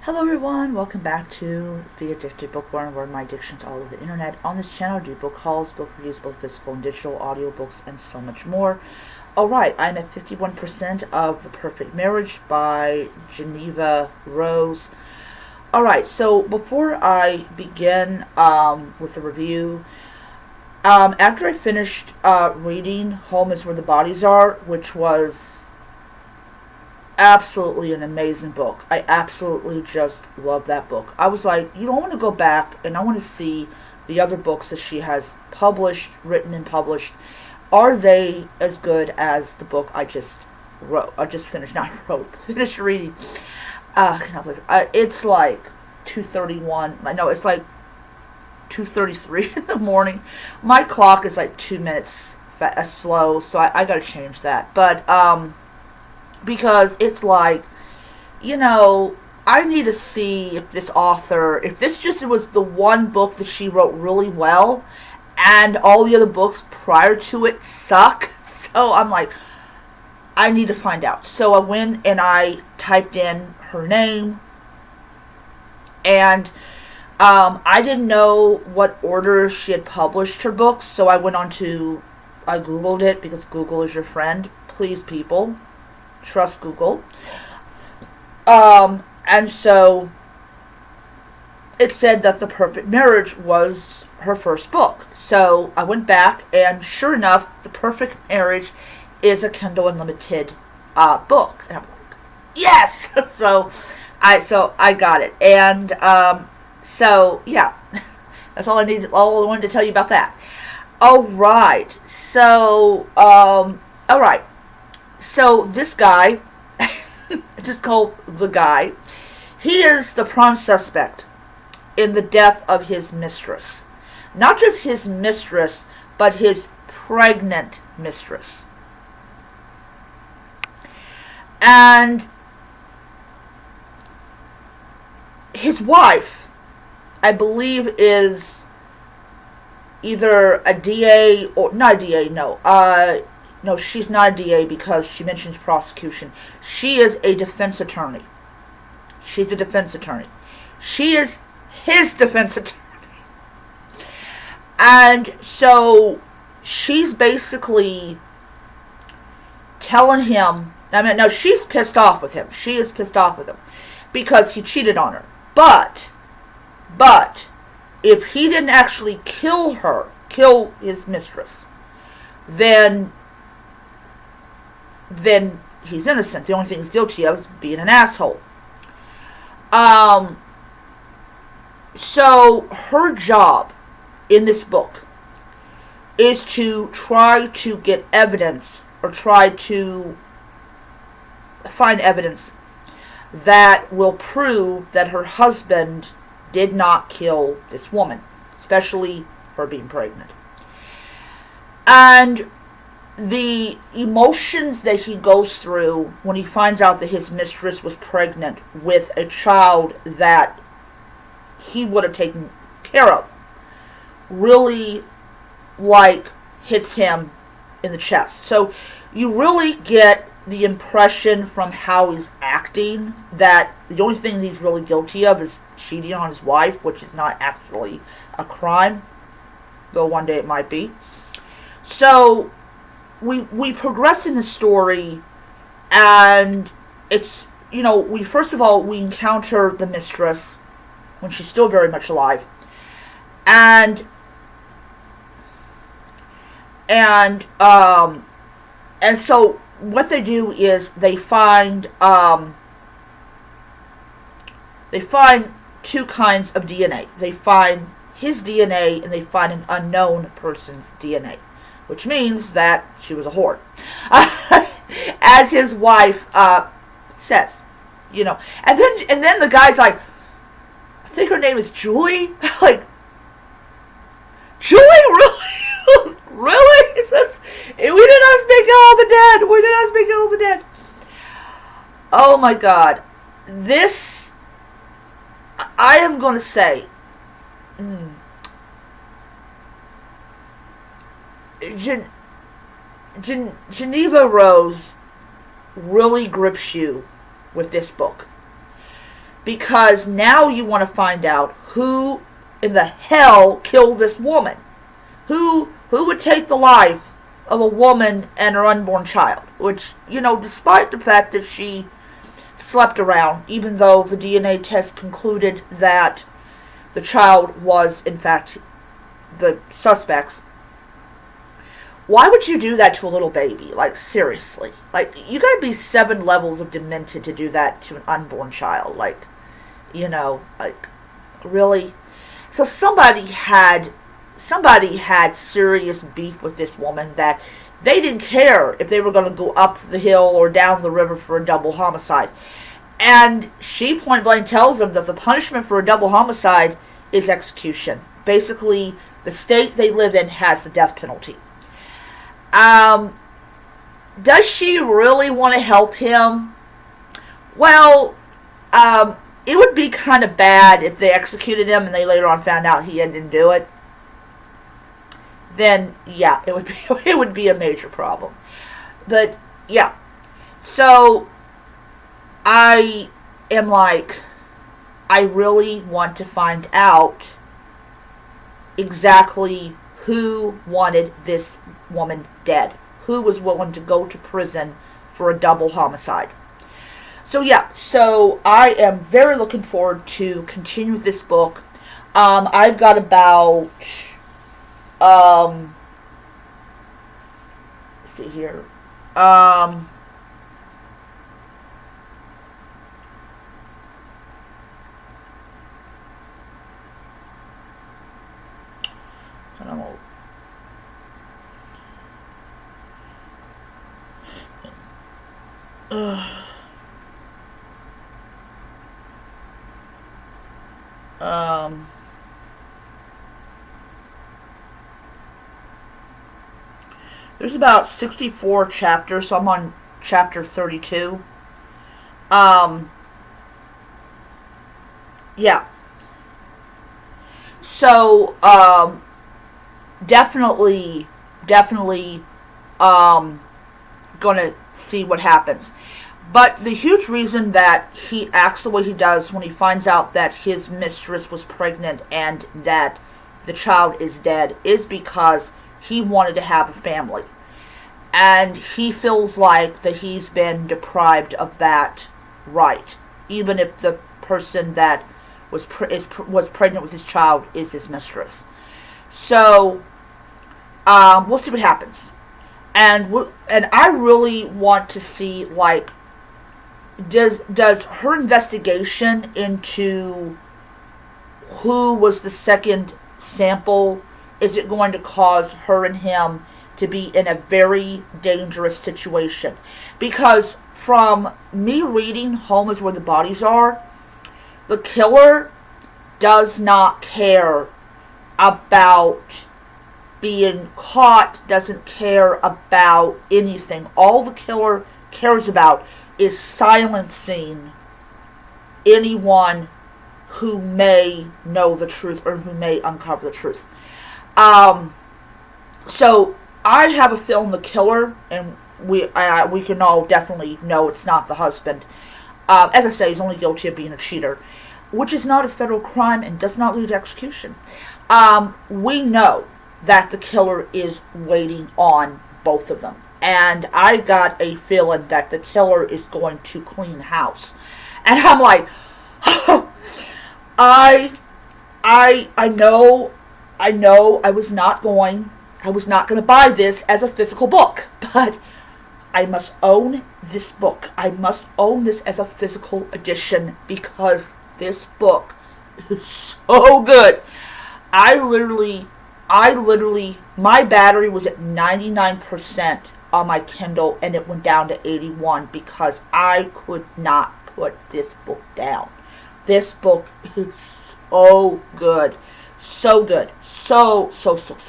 Hello everyone, welcome back to The Addicted Bookworm, where my addiction's all over the internet. On this channel I do book hauls, book reviews, both physical and digital, audiobooks, and so much more. Alright, I'm at 51% of The Perfect Marriage by Jeneva Rose. Alright, so before I begin with the review, after I finished reading Home is Where the Bodies Are, which was absolutely an amazing book. I absolutely just love that book. I was like, I want to go back and I want to see the other books that she has written and published. Are they as good as the book I just wrote? Finished reading. I cannot believe it. It's like 2:31. I know it's like 2:33 in the morning. My clock is like 2 minutes slow, so I got to change that. But because it's like, I need to see if this author, if this just was the one book that she wrote really well, and all the other books prior to it suck. So I'm like, I need to find out. So I went and I typed in her name, and I didn't know what order she had published her books, so I Googled it, because Google is your friend. Please, people, trust Google. And so it said that The Perfect Marriage was her first book. So I went back, and sure enough, The Perfect Marriage is a Kindle Unlimited book. And I'm like, yes! so I got it. And so yeah, that's all I wanted to tell you about that. Alright. So alright. So this guy, just called the guy, he is the prime suspect in the death of his mistress. Not just his mistress, but his pregnant mistress. And his wife, I believe, is either a DA or not a DA. No, she's not a DA, because she mentions prosecution. She is a defense attorney. She's a defense attorney. She is his defense attorney. And so she's basically telling him, no, she's pissed off with him. She is pissed off with him because he cheated on her. But if he didn't actually kill his mistress, then he's innocent. The only thing he's guilty of is being an asshole. So her job in this book is to try to get evidence, or try to find evidence that will prove that her husband did not kill this woman, especially her being pregnant. And the emotions that he goes through when he finds out that his mistress was pregnant with a child that he would have taken care of really, hits him in the chest. So you really get the impression from how he's acting that the only thing he's really guilty of is cheating on his wife, which is not actually a crime, though one day it might be. So we progress in the story, and it's, we encounter the mistress when she's still very much alive, and so what they do is they find two kinds of DNA. They find his DNA, and they find an unknown person's DNA, which means that she was a whore, as his wife says, And then the guy's like, I think her name is Julie. Like, Julie, really? Really? He says, we did not speak all the dead. We did not speak all the dead. Oh my God, this, I am going to say, Jeneva Rose really grips you with this book, because now you want to find out who in the hell killed this woman. Who would take the life of a woman and her unborn child? Which, despite the fact that she slept around, even though the DNA test concluded that the child was, in fact, the suspect's. Why would you do that to a little baby? Like, seriously. Like, you gotta be 7 levels of demented to do that to an unborn child. Like, really? So somebody had serious beef with this woman, that they didn't care if they were going to go up the hill or down the river for a double homicide. And she point blank tells them that the punishment for a double homicide is execution. Basically, the state they live in has the death penalty. Does she really want to help him? Well, it would be kind of bad if they executed him and they later on found out he didn't do it. Then, yeah, it would be a major problem. But, yeah. So, I am like, I really want to find out exactly who wanted this woman dead. Who was willing to go to prison for a double homicide. So yeah, so I am very looking forward to continue this book. I've got about, let's see here, I don't know. There's about 64 chapters, so I'm on chapter 32. Yeah. So, definitely, gonna see what happens. But the huge reason that he acts the way he does when he finds out that his mistress was pregnant and that the child is dead is because he wanted to have a family. And he feels like that he's been deprived of that right. Even if the person that was pregnant with his child is his mistress. So, we'll see what happens. And I really want to see, like, does her investigation into who was the second sample, is it going to cause her and him to be in a very dangerous situation? Because from me reading Home is Where the Bodies Are, the killer does not care about being caught, doesn't care about anything. All the killer cares about is silencing anyone who may know the truth or who may uncover the truth. So I have a feeling the killer, and we can all definitely know it's not the husband. As I say, he's only guilty of being a cheater, which is not a federal crime and does not lead to execution. We know that the killer is waiting on both of them. And I got a feeling that the killer is going to clean house. And I'm like, I know I was not going to buy this as a physical book, but I must own this book. I must own this as a physical edition because this book is so good. I literally, my battery was at 99% on my Kindle and it went down to 81 because I could not put this book down. This book is so good. So good. So good.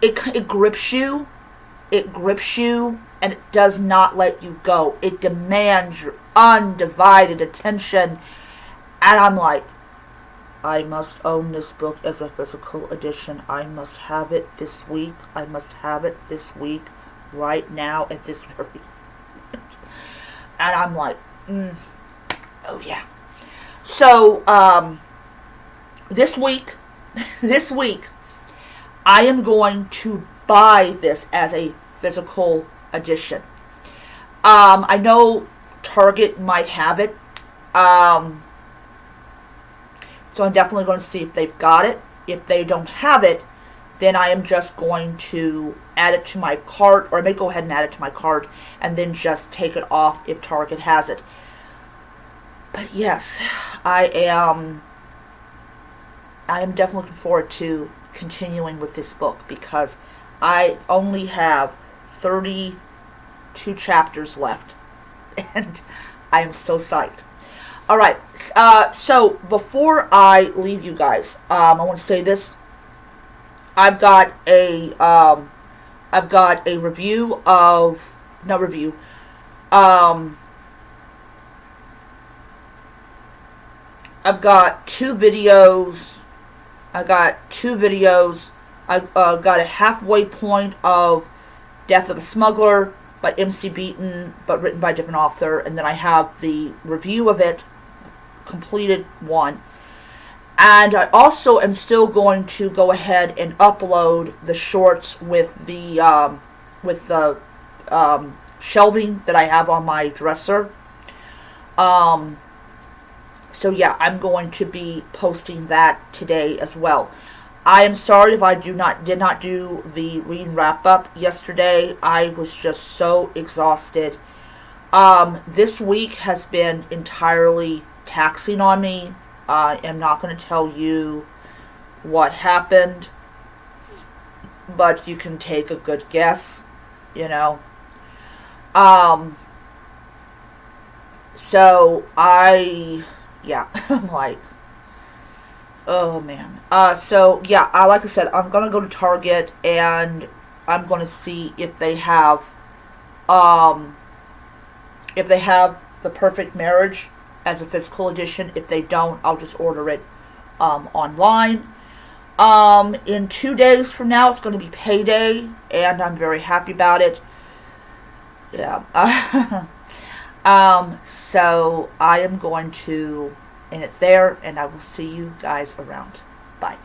It grips you. It grips you and it does not let you go. It demands your undivided attention. And I'm like, I must own this book as a physical edition. I must have it this week. I must have it this week, right now, at this very moment. And I'm like, Oh yeah. So this week, this week, I am going to buy this as a physical edition. I know Target might have it, um, so I'm definitely going to see if they've got it. If they don't have it, then I am just going to add it to my cart, or I may go ahead and add it to my cart, and then just take it off if Target has it. But yes, I am. I am definitely looking forward to continuing with this book because I only have 32 chapters left, and I am so psyched. All right, so before I leave you guys, I want to say this. I've got a review of no review. Um, I've got two videos. I got two videos. I got a halfway point of Death of a Smuggler by MC Beaton, but written by a different author, and then I have the review of it, completed one. And I also am still going to go ahead and upload the shorts with the shelving that I have on my dresser. So yeah, I'm going to be posting that today as well. I am sorry if I did not do the reading wrap up yesterday. I was just so exhausted. This week has been entirely taxing on me. I am not going to tell you what happened, but you can take a good guess, you know. So yeah, I'm like, oh man. So yeah, like I said, I'm gonna go to Target and I'm gonna see if they have, um, the Perfect Marriage as a physical edition. If they don't, I'll just order it online. In 2 days from now, it's going to be payday, and I'm very happy about it. Yeah. So I am going to end it there, and I will see you guys around. Bye.